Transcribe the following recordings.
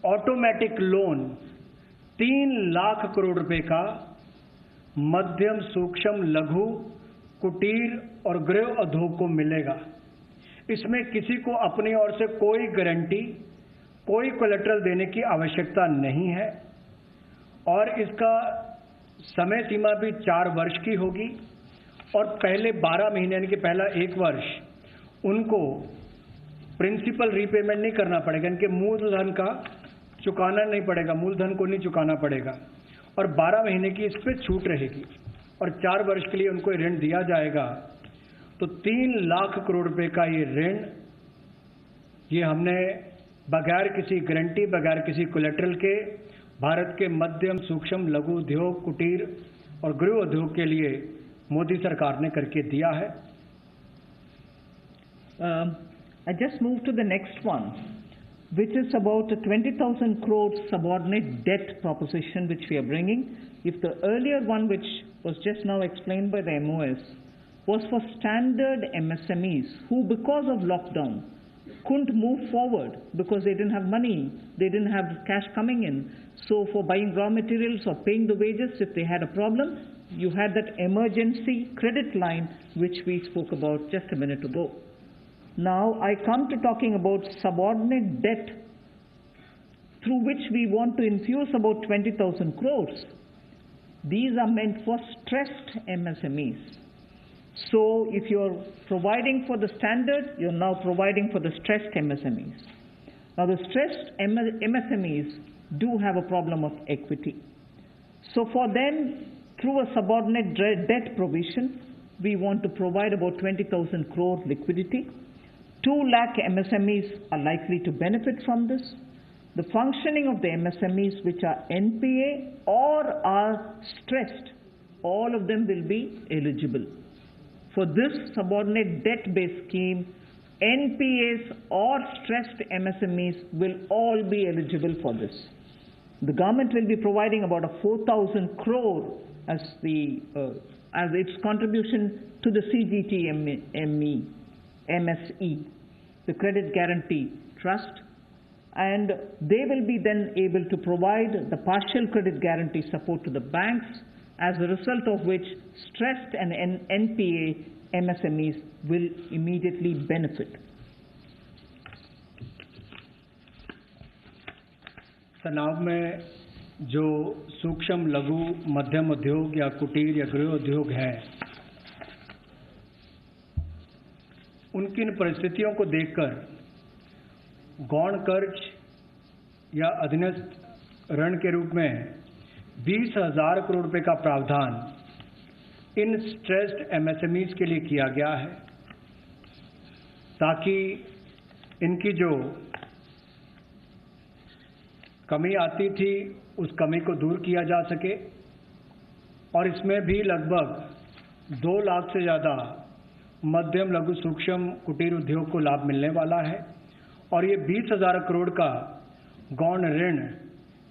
Automatic loan 3 lakh crore रुपए का मध्यम सूक्ष्म लघु कुटीर और गृह उद्योग को मिलेगा। इसमें किसी को अपनी ओर से कोई गारंटी, कोई कोलेटरल देने की आवश्यकता नहीं है और इसका समय सीमा भी 4 वर्ष की होगी और पहले 12 महीने यानी कि पहला 1 वर्ष उनको प्रिंसिपल रीपेमेंट नहीं करना पड़ेगा, इनके मूलधन का चुकाना नहीं पड़ेगा, मूलधन को नहीं चुकाना पड़ेगा और 12 महीने की इस पर छूट रहेगी और 4 वर्ष के लिए उनको ऋण दिया जाएगा। तो 3 लाख करोड़ रुपए का ये ऋण, ये हमने बगैर किसी गारंटी, बगैर किसी कोलेटरल के भारत के मध्यम सूक्ष्म लघु उद्योग, कुटीर और गृह उद्योग के लिए मोदी सरकार ने करके दिया है। I just move to the next one, which is about a 20,000 crore subordinate debt proposition which we are bringing. If the earlier one, which was just now explained by the MOS, was for standard MSMEs who, because of lockdown, couldn't move forward because they didn't have money, they didn't have cash coming in. So for buying raw materials or paying the wages, if they had a problem, you had that emergency credit line which we spoke about just a minute ago. Now I come to talking about subordinate debt through which we want to infuse about 20,000 crores. These are meant for stressed MSMEs. So if you're providing for the standard, you're now providing for the stressed MSMEs. Now the stressed MSMEs do have a problem of equity. So for them, through a subordinate debt provision, we want to provide about 20,000 crore liquidity. 2 lakh MSMEs are likely to benefit from this. The functioning of the MSMEs which are NPA or are stressed, all of them will be eligible. For this subordinate debt-based scheme, NPAs or stressed MSMEs will all be eligible for this. The government will be providing about a 4,000 crore as its contribution to the MSE, the Credit Guarantee Trust, and they will be then able to provide the partial credit guarantee support to the banks, as a result of which stressed and NPA MSMEs will immediately benefit. तनाव में जो सूक्ष्म लघु मध्यम उद्योग या कुटीर या गृह उद्योग हैं, उनकी इन परिस्थितियों को देखकर गौण कर्ज या अधीनस्थ ऋण के रूप में 20,000 करोड़ रुपए का प्रावधान इन स्ट्रेस्ड एमएसएमईज के लिए किया गया है, ताकि इनकी जो कमी आती थी उस कमी को दूर किया जा सके। और इसमें भी लगभग 2 लाख से ज़्यादा मध्यम लघु सूक्ष्म कुटीर उद्योग को लाभ मिलने वाला है और ये 20,000 करोड़ का गौण ऋण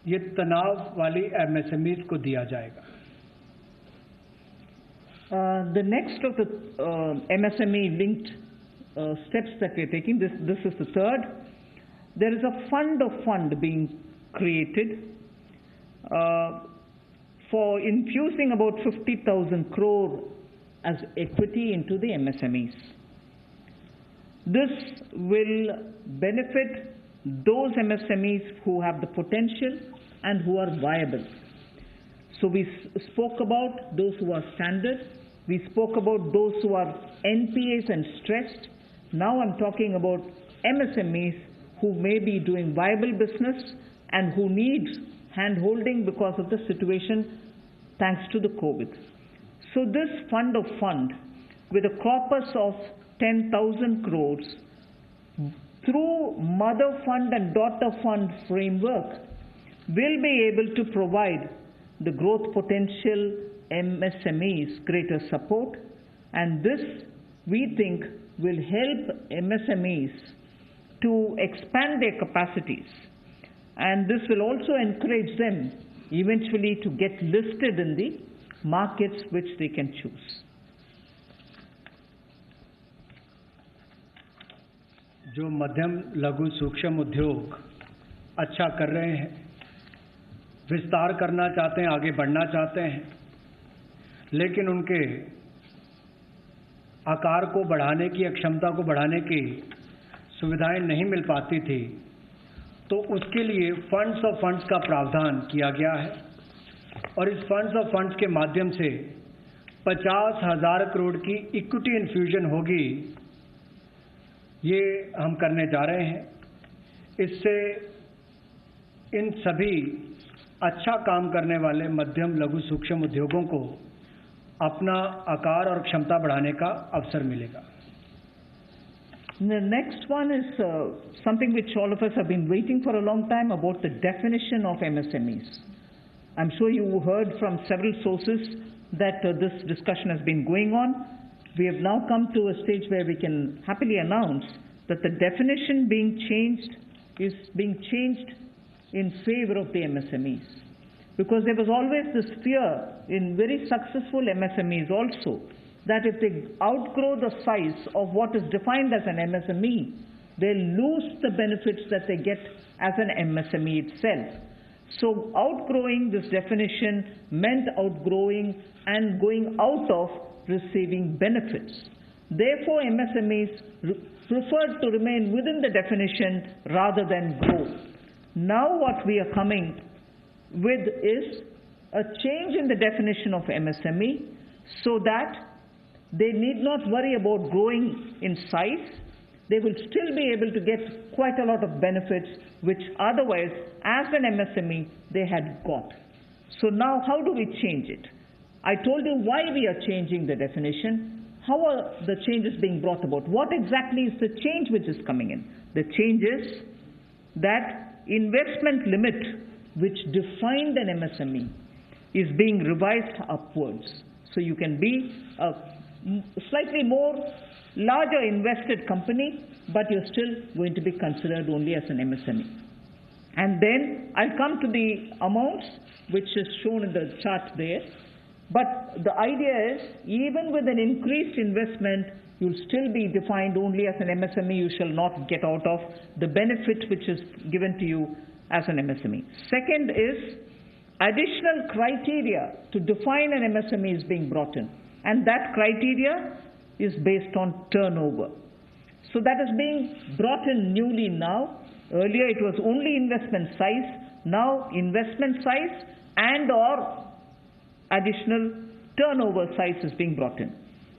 ये तनाव वाली एमएसएमईज को दिया जाएगा। The next of the MSME linked steps that we're taking, this is the third. There is a fund being created for infusing about 50,000 crore as equity into the MSMEs. This will benefit those MSMEs who have the potential and who are viable. So we spoke about those who are standard, we spoke about those who are NPAs and stressed. Now I'm talking about MSMEs who may be doing viable business and who need hand-holding because of the situation thanks to the COVID. So this fund with a corpus of 10,000 crores through mother fund and daughter fund framework will be able to provide the growth potential MSMEs greater support, and this we think will help MSMEs to expand their capacities, and this will also encourage them eventually to get listed in the markets which they can choose. जो मध्यम लघु सूक्ष्म उद्योग अच्छा कर रहे हैं, विस्तार करना चाहते हैं, आगे बढ़ना चाहते हैं, लेकिन उनके आकार को बढ़ाने की, क्षमता को बढ़ाने की सुविधाएं नहीं मिल पाती थी, तो उसके लिए फंड्स ऑफ फंड्स का प्रावधान किया गया है और इस फंड्स ऑफ फंड्स के माध्यम से 50,000 करोड़ की इक्विटी इन्फ्यूजन होगी, ये हम करने जा रहे हैं। इससे इन सभी अच्छा काम करने वाले मध्यम लघु सूक्ष्म उद्योगों को अपना आकार और क्षमता बढ़ाने का अवसर मिलेगा। The next one is something which all of us have been waiting for a long time, about the definition of MSMEs. I'm sure you heard from several sources that this discussion has been going on. We have now come to a stage where we can happily announce that the definition is being changed in favor of the MSMEs. Because there was always this fear in very successful MSMEs also, that if they outgrow the size of what is defined as an MSME, they lose the benefits that they get as an MSME itself. So outgrowing this definition meant outgrowing and going out of receiving benefits. Therefore, MSMEs preferred to remain within the definition rather than grow. Now what we are coming with is a change in the definition of MSME so that they need not worry about growing in size. They will still be able to get quite a lot of benefits which otherwise, as an MSME, they had got. So now how do we change it? I told you why we are changing the definition. How are the changes being brought about? What exactly is the change which is coming in? The change is that investment limit which defined an MSME is being revised upwards. So you can be a slightly more larger invested company, but you're still going to be considered only as an MSME. And then I'll come to the amounts which is shown in the chart there. But the idea is, even with an increased investment, you'll still be defined only as an MSME. You shall not get out of the benefit which is given to you as an MSME. Second is, additional criteria to define an MSME is being brought in. And that criteria is based on turnover. So that is being brought in newly now. Earlier it was only investment size. Now investment size and or additional turnover size is being brought in.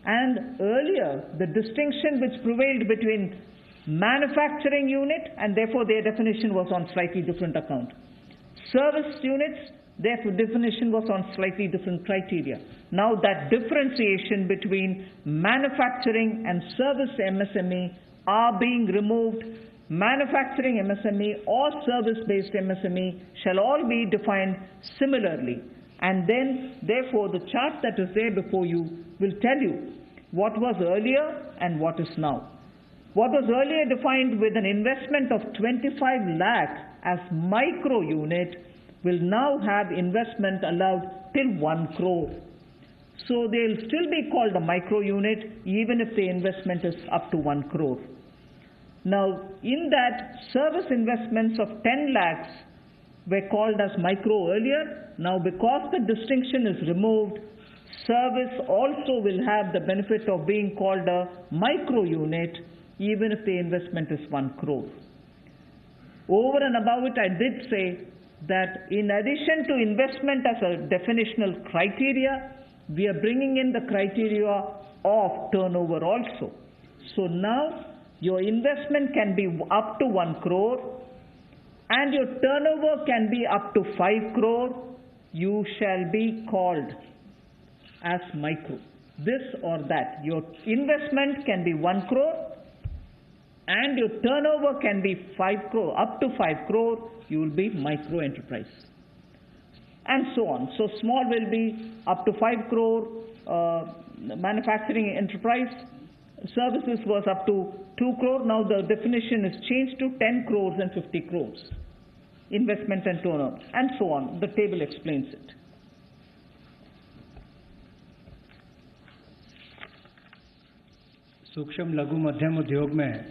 And earlier the distinction which prevailed between manufacturing unit, and therefore their definition was on slightly different account. Service units, their definition was on slightly different criteria. Now that differentiation between manufacturing and service MSME are being removed. Manufacturing MSME or service-based MSME shall all be defined similarly. And then, therefore, the chart that is there before you will tell you what was earlier and what is now. What was earlier defined with an investment of 25 lakh as micro unit will now have investment allowed till 1 crore. So they'll still be called a micro unit even if the investment is up to 1 crore. Now, in that, service investments of 10 lakhs were called as micro earlier. Now, because the distinction is removed, service also will have the benefit of being called a micro unit even if the investment is 1 crore. Over and above it, I did say that in addition to investment as a definitional criteria, we are bringing in the criteria of turnover also. So now your investment can be up to 1 crore and your turnover can be up to 5 crore. You shall be called as micro. This or that. Your investment can be 1 crore and your turnover can be 5 crore. Up to 5 crore, you will be micro enterprise. And so on. So small will be up to 5 crore manufacturing enterprise. Services was up to 2 crore. Now the definition is changed to 10 crores and 50 crores. Investment and turnover. And so on. The table explains it. सूक्ष्म लघु मध्यम उद्योग में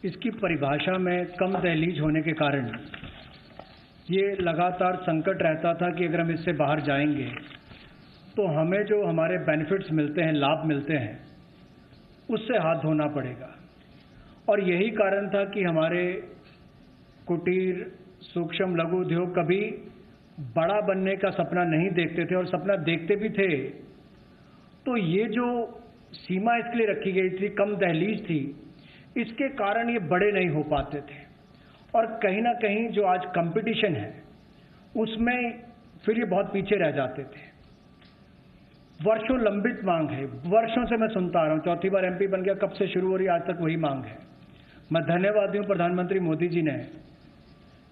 इसकी परिभाषा में कम दहलीज होने के कारण ये लगातार संकट रहता था कि अगर हम इससे बाहर जाएंगे तो हमें जो हमारे बेनिफिट्स मिलते हैं, लाभ मिलते हैं, उससे हाथ धोना पड़ेगा। और यही कारण था कि हमारे कुटीर, सूक्ष्म, लघु उद्योग कभी बड़ा बनने का सपना नहीं देखते थे, और सपना देखते भी थे तो ये जो सीमा इसके लिए रखी गई थी, कम दहलीज थी, इसके कारण ये बड़े नहीं हो पाते थे। और कहीं ना कहीं जो आज कंपटीशन है उसमें फिर ये बहुत पीछे रह जाते थे। वर्षों लंबित मांग है, वर्षों से मैं सुनता आ रहा हूं, चौथी बार एमपी बन गया, कब से शुरू हो रही, आज तक वही मांग है। मैं धन्यवादी हूं प्रधानमंत्री मोदी जी ने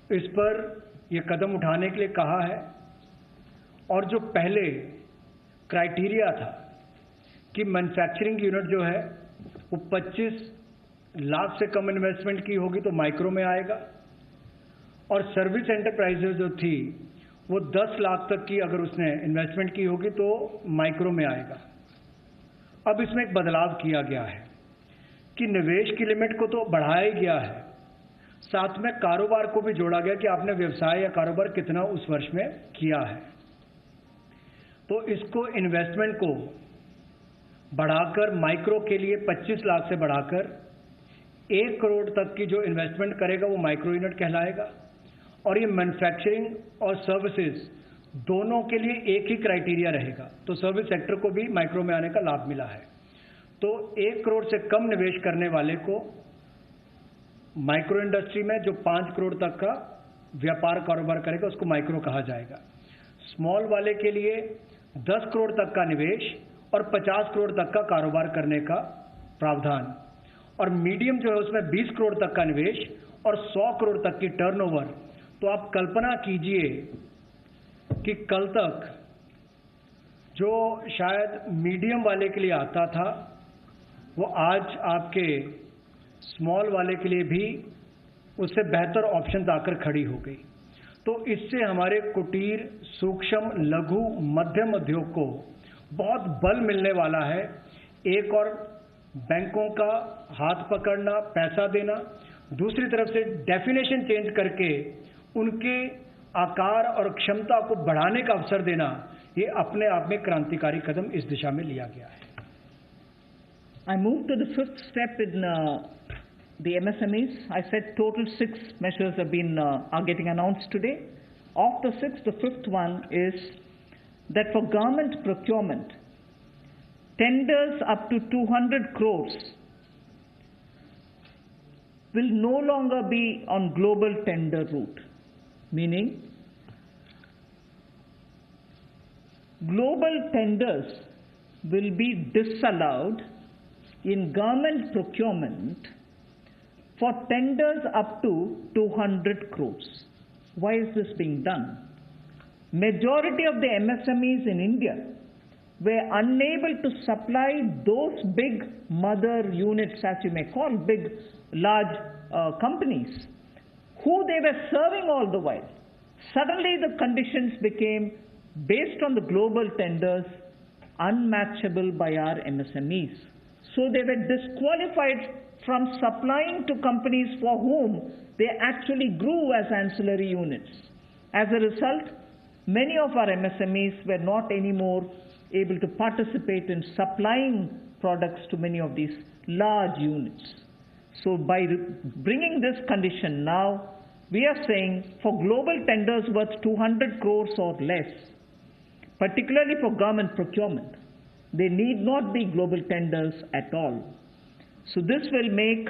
इस पर यह कदम उठाने के लिए कहा है। और जो पहले क्राइटेरिया था कि मैन्युफैक्चरिंग यूनिट जो है वो 25 लाख से कम इन्वेस्टमेंट की होगी तो माइक्रो में आएगा, और सर्विस एंटरप्राइजेज जो थी वो 10 लाख तक की अगर उसने इन्वेस्टमेंट की होगी तो माइक्रो में आएगा। अब इसमें एक बदलाव किया गया है कि निवेश की लिमिट को तो बढ़ाया ही गया है, साथ में कारोबार को भी जोड़ा गया कि आपने व्यवसाय या कारोबार कितना उस वर्ष में किया है। तो इसको इन्वेस्टमेंट को बढ़ाकर माइक्रो के लिए 25 लाख से बढ़ाकर 1 करोड़ तक की जो इन्वेस्टमेंट करेगा वो माइक्रो यूनिट कहलाएगा। और ये मैन्युफैक्चरिंग और सर्विसेज दोनों के लिए एक ही क्राइटेरिया रहेगा, तो सर्विस सेक्टर को भी माइक्रो में आने का लाभ मिला है। तो 1 करोड़ से कम निवेश करने वाले को माइक्रो इंडस्ट्री में जो 5 करोड़ तक का व्यापार कारोबार करेगा उसको माइक्रो कहा जाएगा। स्मॉल वाले के लिए 10 करोड़ तक का निवेश और 50 करोड़ तक का कारोबार करने का प्रावधान, और मीडियम जो है उसमें 20 करोड़ तक का निवेश और 100 करोड़ तक की टर्नओवर। तो आप कल्पना कीजिए कि कल तक जो शायद मीडियम वाले के लिए आता था वो आज आपके स्मॉल वाले के लिए भी उससे बेहतर ऑप्शन आकर खड़ी हो गई। तो इससे हमारे कुटीर, सूक्ष्म, लघु, मध्यम उद्योग को बहुत बल मिलने वाला है। एक और बैंकों का हाथ पकड़ना, पैसा देना, दूसरी तरफ से डेफिनेशन चेंज करके उनके आकार और क्षमता को बढ़ाने का अवसर देना, ये अपने आप में क्रांतिकारी कदम इस दिशा में लिया गया है। I move to the fifth step in the MSMEs. I said total 6 measures are getting announced today. Of the 6, the fifth one is that for government procurement, tenders up to 200 crores will no longer be on global tender route, meaning global tenders will be disallowed in government procurement for tenders up to 200 crores. Why is this being done? Majority of the MSMEs in India were unable to supply those big mother units, as you may call, big, large companies, who they were serving all the while. Suddenly the conditions became, based on the global tenders, unmatchable by our MSMEs. So they were disqualified from supplying to companies for whom they actually grew as ancillary units. As a result, many of our MSMEs were not anymore able to participate in supplying products to many of these large units. So by bringing this condition now, we are saying for global tenders worth 200 crores or less, particularly for government procurement, they need not be global tenders at all. So this will make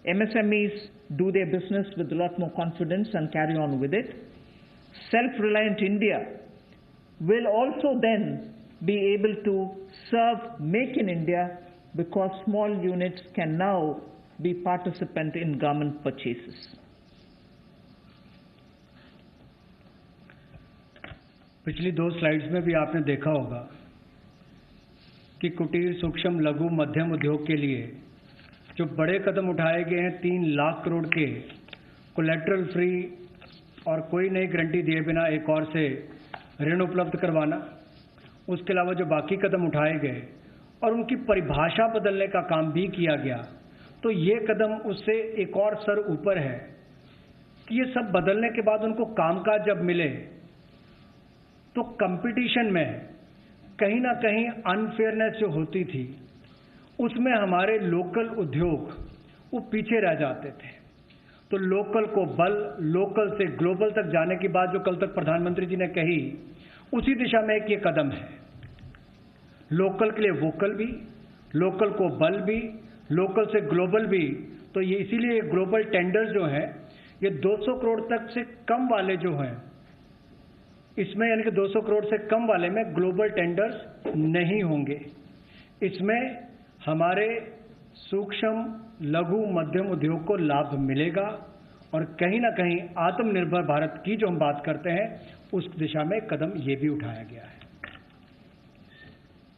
MSMEs do their business with a lot more confidence and carry on with it. Self-reliant India will also then be able to serve Make in India, because small units can now be participant in government purchases. पिछली 2 slides में भी आपने देखा होगा कि कुटीर, सूक्ष्म, लघु, मध्यम उद्योग के लिए जो बड़े कदम उठाए गए हैं, 3 लाख करोड़ के कोलेटरल फ्री और कोई नई गारंटी दिए बिना एक और से ऋण उपलब्ध करवाना, उसके अलावा जो बाकी कदम उठाए गए और उनकी परिभाषा बदलने का काम भी किया गया, तो ये कदम उससे एक और स्तर ऊपर है कि ये सब बदलने के बाद उनको कामकाज जब मिले तो कंपटीशन में कहीं ना कहीं अनफेयरनेस जो होती थी उसमें हमारे लोकल उद्योग वो पीछे रह जाते थे। तो लोकल को बल, लोकल से ग्लोबल तक जाने की बात जो कल तक प्रधानमंत्री जी ने कही, उसी दिशा में एक ये कदम है। लोकल के लिए वोकल भी, लोकल को बल भी, लोकल से ग्लोबल भी। तो ये इसीलिए ग्लोबल टेंडर्स जो हैं ये 200 करोड़ तक से कम वाले जो हैं इसमें, यानी कि 200 करोड़ से कम वाले में ग्लोबल टेंडर्स नहीं होंगे। इसमें हमारे सूक्ष्म, लघु, मध्यम उद्योग को लाभ मिलेगा और कहीं ना कहीं आत्मनिर्भर भारत की जो हम बात करते हैं उस दिशा में कदम ये भी उठाया गया है।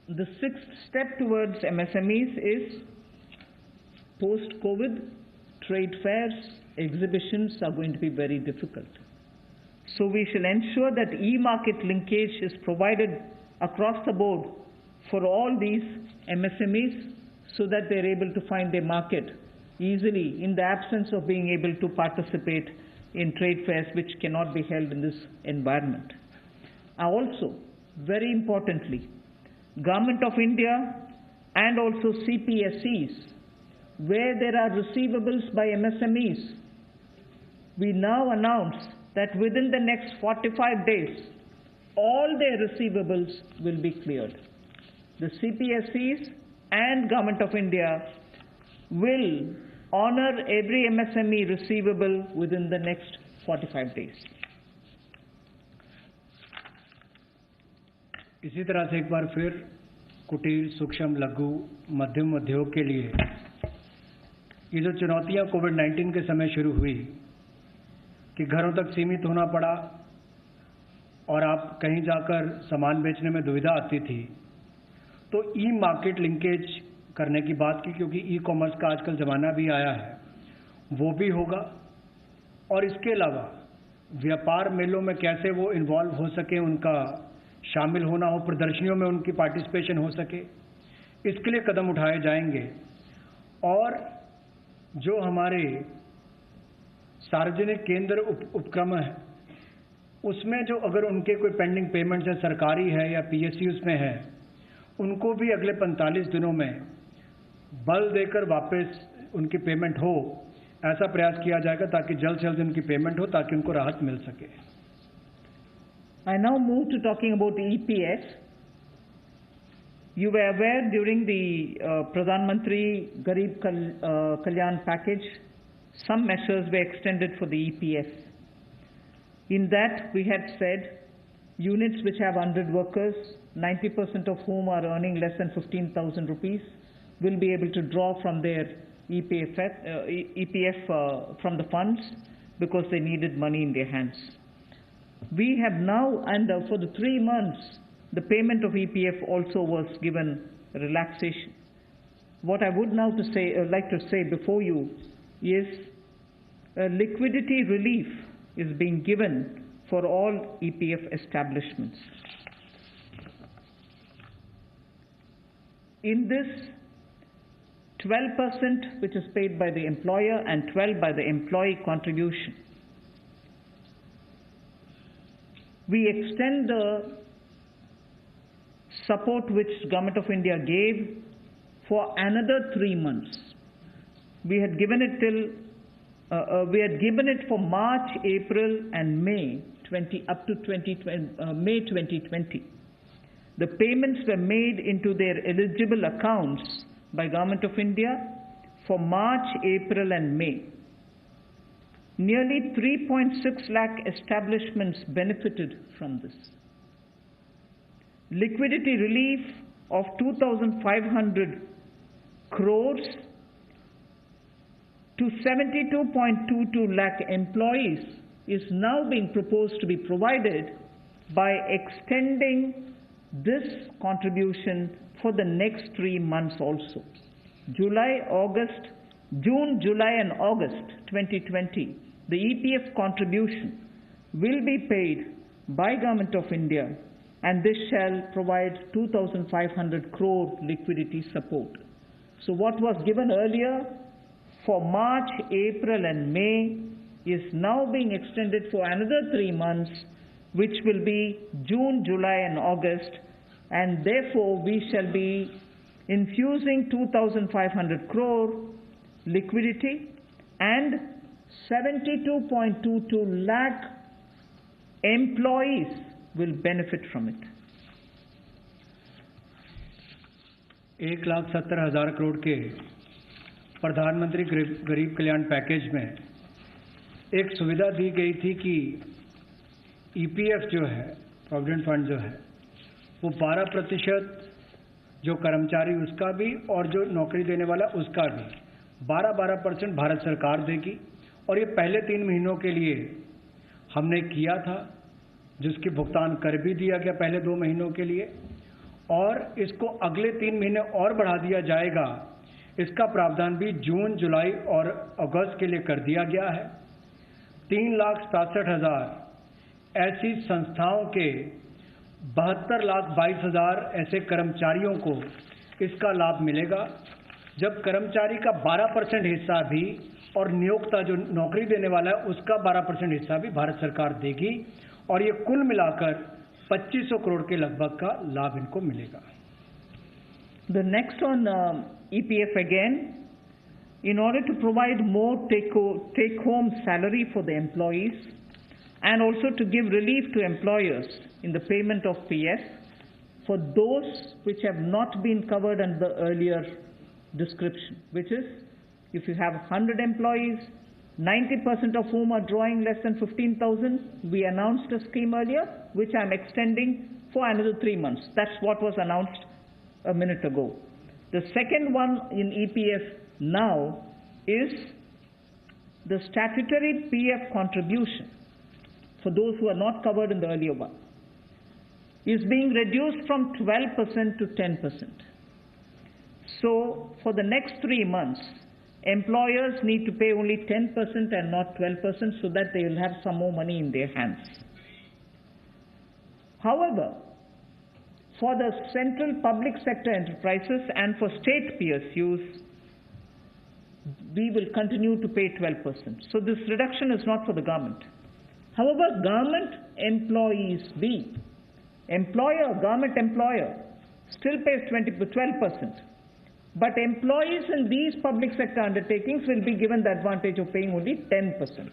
The sixth step towards MSMEs is post-COVID trade fairs, exhibitions are going to be very difficult. So we shall ensure that e-market linkage is provided across the board for all these MSMEs so that they're able to find their market easily in the absence of being able to participate in trade fairs which cannot be held in this environment. Also, very importantly, Government of India and also CPSEs, where there are receivables by MSMEs, we now announce that within the next 45 days, all their receivables will be cleared. The CPSEs and Government of India will honor every MSME receivable within the next 45 days. इसी तरह से एक बार फिर कुटीर, सूक्ष्म, लघु, मध्यम उद्योग के लिए ये जो चुनौतियां कोविड-19 के समय शुरू हुई कि घरों तक सीमित होना पड़ा और आप कहीं जाकर सामान बेचने में दुविधा आती थी, तो ई मार्केट लिंकेज करने की बात की, क्योंकि ई कॉमर्स का आजकल ज़माना भी आया है, वो भी होगा। और इसके अलावा व्यापार मेलों में कैसे वो इन्वॉल्व हो सके, उनका शामिल होना हो, प्रदर्शनियों में उनकी पार्टिसिपेशन हो सके, इसके लिए कदम उठाए जाएंगे। और जो हमारे सार्वजनिक केंद्र उपक्रम है उसमें जो अगर उनके कोई पेंडिंग पेमेंट्स है, सरकारी है या पीएसयूज में है, उनको भी अगले 45 दिनों में बल देकर वापस उनकी पेमेंट हो, ऐसा प्रयास किया जाएगा ताकि जल्द से जल्द उनकी पेमेंट हो, ताकि उनको राहत मिल सके। I now move to talking about EPF. You were aware during the Pradhan Mantri Garib Kalyan package, some measures were extended for the EPF. In that, we had said units which have 100 workers, 90% of whom are earning less than 15,000 rupees, will be able to draw from their EPF from the funds because they needed money in their hands. We have now, and for the 3 months, the payment of EPF also was given relaxation. What I would now like to say before you is liquidity relief is being given for all EPF establishments. In this, 12% which is paid by the employer and 12% by the employee contribution. We extend the support which Government of India gave for another 3 months. We had given it for March, April, and May up to May 2020. The payments were made into their eligible accounts by Government of India for March, April, and May. Nearly 3.6 lakh establishments benefited from this. Liquidity relief of 2,500 crores to 72.22 lakh employees is now being proposed to be provided by extending this contribution for the next 3 months also. June, July, and August 2020, the EPF contribution will be paid by Government of India, and this shall provide 2,500 crore liquidity support. So what was given earlier for March, April and May is now being extended for another 3 months, which will be June, July and August, and therefore we shall be infusing 2,500 crore liquidity and 72.22 lakh employees will benefit from it. 1,70,000 crore के प्रधानमंत्री गरीब कल्याण package में एक सुविधा दी गई थी कि EPF जो है, प्रोविडेंट फंड जो है, वो 12% जो कर्मचारी उसका भी और जो नौकरी देने वाला उसका भी 12% भारत सरकार देगी। और ये पहले 3 महीनों के लिए हमने किया था, जिसकी भुगतान कर भी दिया गया पहले 2 महीनों के लिए, और इसको अगले 3 महीने और बढ़ा दिया जाएगा। इसका प्रावधान भी जून, जुलाई और अगस्त के लिए कर दिया गया है। 3,67,000 ऐसी संस्थाओं के 72,22,000 ऐसे कर्मचारियों को इसका लाभ मिलेगा। जब कर्मचारी का 12% हिस्सा भी और नियोक्ता जो नौकरी देने वाला है उसका 12% हिस्सा भी भारत सरकार देगी, और ये कुल मिलाकर 2,500 करोड़ के लगभग का लाभ इनको मिलेगा। The next on EPF again, in order to provide more take-home salary for the employees and also to give relief to employers in the payment of PF for those which have not been covered under the earlier description, which is if you have 100 employees, 90% of whom are drawing less than 15,000, we announced a scheme earlier, which I'm extending for another 3 months. That's what was announced a minute ago. The second one in EPF now is the statutory PF contribution for those who are not covered in the earlier one is being reduced from 12% to 10%. So for the next 3 months, employers need to pay only 10% and not 12% so that they will have some more money in their hands. However, for the central public sector enterprises and for state PSUs, we will continue to pay 12%. So this reduction is not for the government. However, government employees government employer still pays 12%. But employees in these public sector undertakings will be given the advantage of paying only 10%.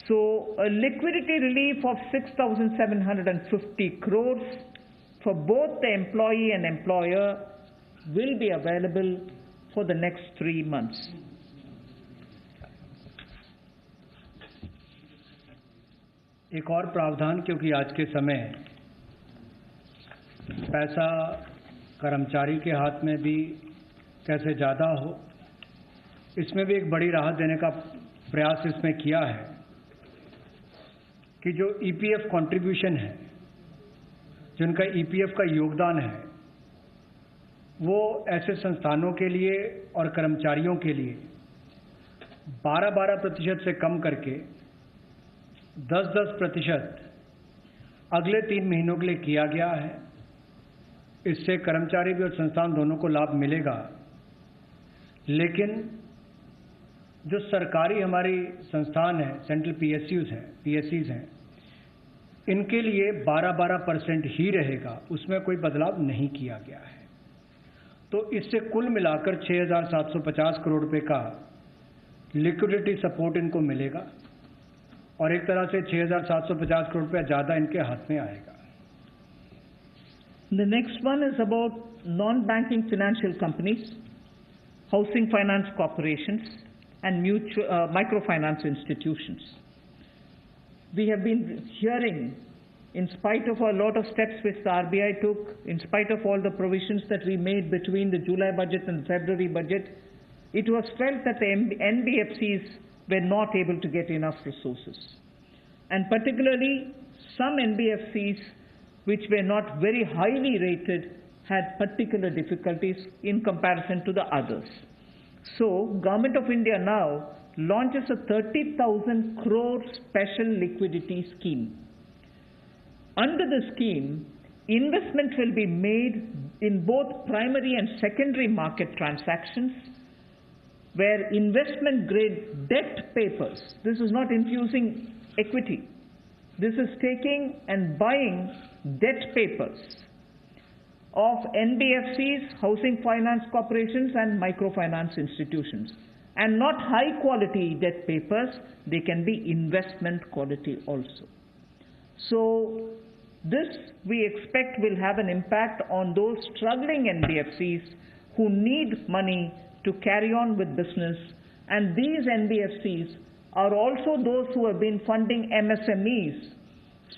So a liquidity relief of 6,750 crores for both the employee and employer will be available for the next 3 months. एक और प्रावधान, क्योंकि आज के समय पैसा कर्मचारी के हाथ में भी कैसे ज़्यादा हो, इसमें भी एक बड़ी राहत देने का प्रयास इसमें किया है कि जो ईपीएफ कंट्रीब्यूशन है, जिनका ईपीएफ का योगदान है, वो ऐसे संस्थानों के लिए और कर्मचारियों के लिए 12% से कम करके 10% अगले 3 महीनों के लिए किया गया है। इससे कर्मचारी भी और संस्थान दोनों को लाभ मिलेगा। लेकिन जो सरकारी हमारी संस्थान है, सेंट्रल पीएससीज हैं, इनके लिए 12% ही रहेगा, उसमें कोई बदलाव नहीं किया गया है। तो इससे कुल मिलाकर 6,750 करोड़ रुपए का लिक्विडिटी सपोर्ट इनको मिलेगा और एक तरह से 6,750 करोड़ रुपया ज़्यादा इनके हाथ में आएगा। The next one is about non-banking financial companies, housing finance corporations, and microfinance institutions. We have been hearing, in spite of a lot of steps which the RBI took, in spite of all the provisions that we made between the July budget and the February budget, it was felt that the NBFCs were not able to get enough resources. And particularly, some NBFCs which were not very highly rated had particular difficulties in comparison to the others. So, Government of India now launches a 30,000 crore special liquidity scheme. Under the scheme, investment will be made in both primary and secondary market transactions where investment grade debt papers, this is not infusing equity, this is taking and buying debt papers of NBFCs, housing finance corporations and microfinance institutions, and not high quality debt papers, they can be investment quality also. So this we expect will have an impact on those struggling NBFCs who need money to carry on with business, and these NBFCs are also those who have been funding MSMEs.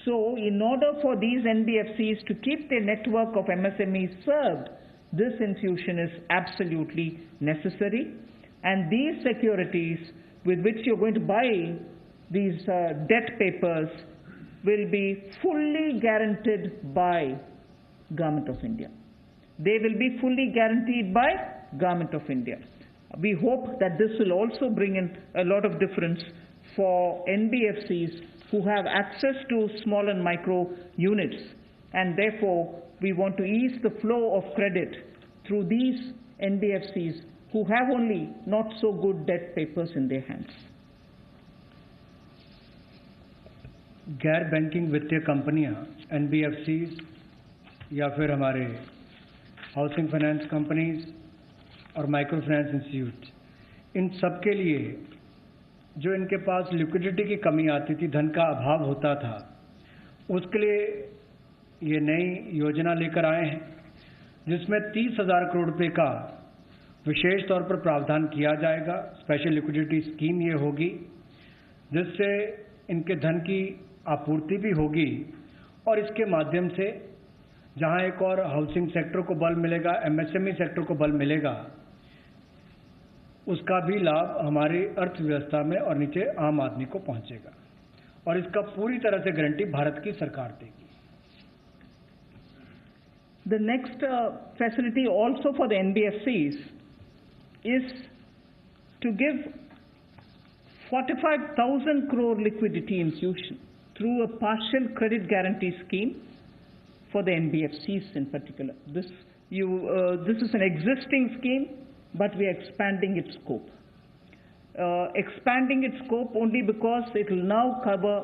So in order for these NBFCs to keep their network of MSMEs served, this infusion is absolutely necessary, and these securities with which you're going to buy these debt papers will be fully guaranteed by Government of India. They will be fully guaranteed by Government of India. We hope that this will also bring in a lot of difference for NBFCs who have access to small and micro units, and therefore we want to ease the flow of credit through these NBFCs who have only not so good debt papers in their hands. गैर banking वित्तीय कंपनियां NBFCs या फिर हमारे housing finance companies और micro finance institute, इन सब के लिए जो इनके पास लिक्विडिटी की कमी आती थी, धन का अभाव होता था, उसके लिए ये नई योजना लेकर आए हैं जिसमें 30,000 करोड़ रुपए का विशेष तौर पर प्रावधान किया जाएगा। स्पेशल लिक्विडिटी स्कीम ये होगी जिससे इनके धन की आपूर्ति भी होगी, और इसके माध्यम से जहां एक और हाउसिंग सेक्टर को बल मिलेगा, एमएसएमई सेक्टर को बल मिलेगा, उसका भी लाभ हमारी अर्थव्यवस्था में और नीचे आम आदमी को पहुंचेगा, और इसका पूरी तरह से गारंटी भारत की सरकार देगी। The next facility also for the NBFCs is to give 45,000 crore liquidity infusion through a partial credit guarantee scheme for the NBFCs in particular. This is an existing scheme, but we are expanding its scope. Expanding its scope only because it will now cover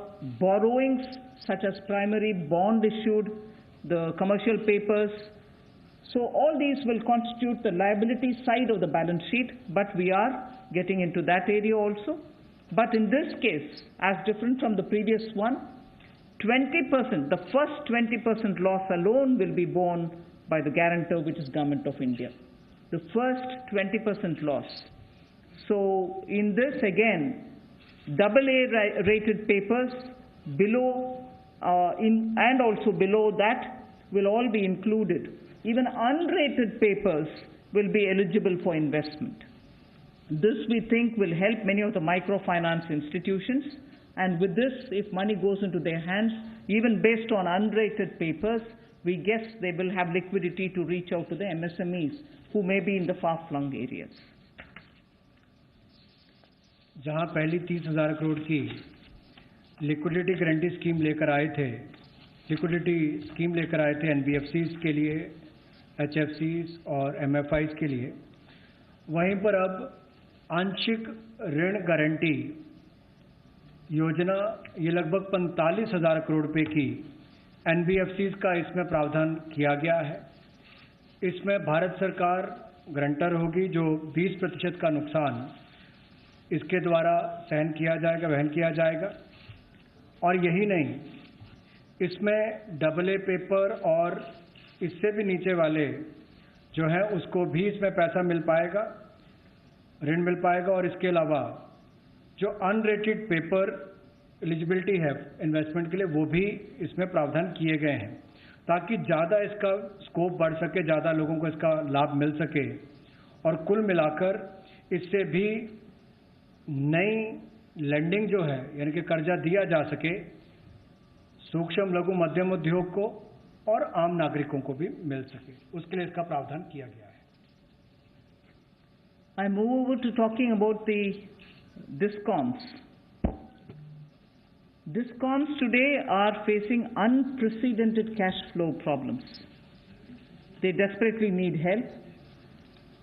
borrowings such as primary bond issued, the commercial papers. So all these will constitute the liability side of the balance sheet, but we are getting into that area also. But in this case, as different from the previous one, 20%, the first 20% loss alone will be borne by the guarantor, which is Government of India. The first 20% loss. So in this again, AA rated papers below and also below that will all be included. Even unrated papers will be eligible for investment. This we think will help many of the microfinance institutions, and with this, if money goes into their hands, even based on unrated papers, we guess they will have liquidity to reach out to the MSMEs who may be in the far-flung areas. जहां पहली 30,000 करोड़ की liquidity guarantee scheme लेकर आए थे, NBFCs के लिए, एचएफसीज और MFIs के लिए, वहीं पर अब आंशिक ऋण गारंटी योजना ये लगभग 45,000 करोड़ रुपए की एनबीएफसीज का इसमें प्रावधान किया गया है। इसमें भारत सरकार गारंटर होगी, जो 20% का नुकसान इसके द्वारा वहन किया जाएगा। और यही नहीं, इसमें AA पेपर और इससे भी नीचे वाले जो है उसको भी इसमें पैसा मिल पाएगा, ऋण मिल पाएगा, और इसके अलावा जो अनरेटेड पेपर एलिजिबिलिटी है इन्वेस्टमेंट के लिए, वो भी इसमें प्रावधान किए गए हैं ताकि ज़्यादा इसका स्कोप बढ़ सके, ज़्यादा लोगों को इसका लाभ मिल सके, और कुल मिलाकर इससे भी नई लेंडिंग जो है यानी कि कर्जा दिया जा सके सूक्ष्म लघु मध्यम उद्योग को और आम नागरिकों को भी मिल सके, उसके लिए इसका प्रावधान किया गया है। I move over to talking about the DISCOMs. DISCOMs today are facing unprecedented cash flow problems. They desperately need help.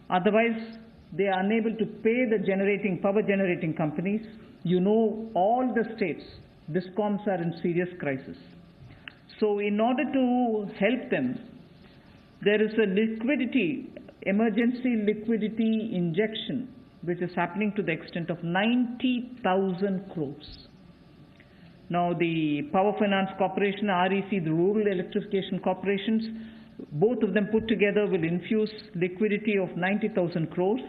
Otherwise, they are unable to pay the power generating companies. You know, all the states, DISCOMs are in serious crisis. So in order to help them, there is a emergency liquidity injection, which is happening to the extent of 90,000 crores. Now the Power Finance Corporation, REC, the Rural Electrification Corporations, both of them put together will infuse liquidity of 90,000 crores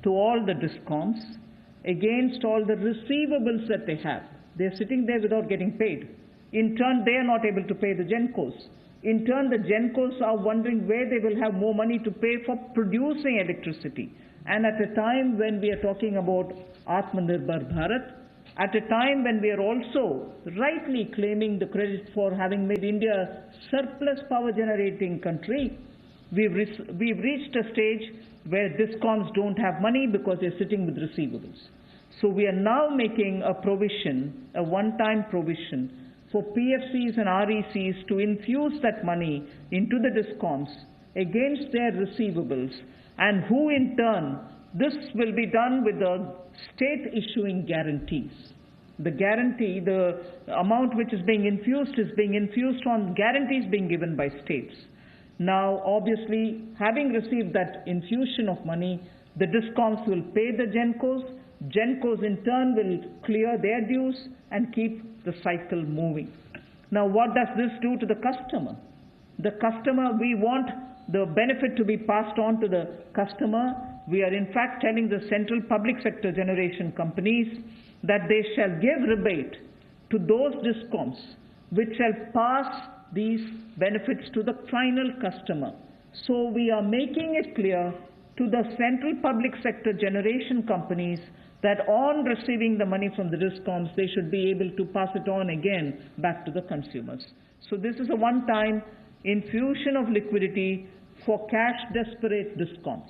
to all the DISCOMs against all the receivables that they have. They are sitting there without getting paid. In turn, they are not able to pay the GENCOs. In turn, the GENCOs are wondering where they will have more money to pay for producing electricity. And at a time when we are talking about Aatma Nirbhar Bharat, at a time when we are also rightly claiming the credit for having made India a surplus power generating country, we've reached a stage where DISCOMs don't have money because they're sitting with receivables. So we are now making a provision, a one-time provision, for PFCs and RECs to infuse that money into the DISCOMs against their receivables, and who in turn, this will be done with the state issuing guarantees. The guarantee, the amount which is being infused on guarantees being given by states. Now, obviously, having received that infusion of money, the DISCOMs will pay the GENCOs. GENCOs in turn will clear their dues and keep the cycle moving. Now, what does this do to the customer? The customer, we want the benefit to be passed on to the customer. We are in fact telling the central public sector generation companies that they shall give rebate to those DISCOMs which shall pass these benefits to the final customer. So we are making it clear to the central public sector generation companies that on receiving the money from the DISCOMs, they should be able to pass it on again back to the consumers. So this is a one-time infusion of liquidity for cash-desperate DISCOMs.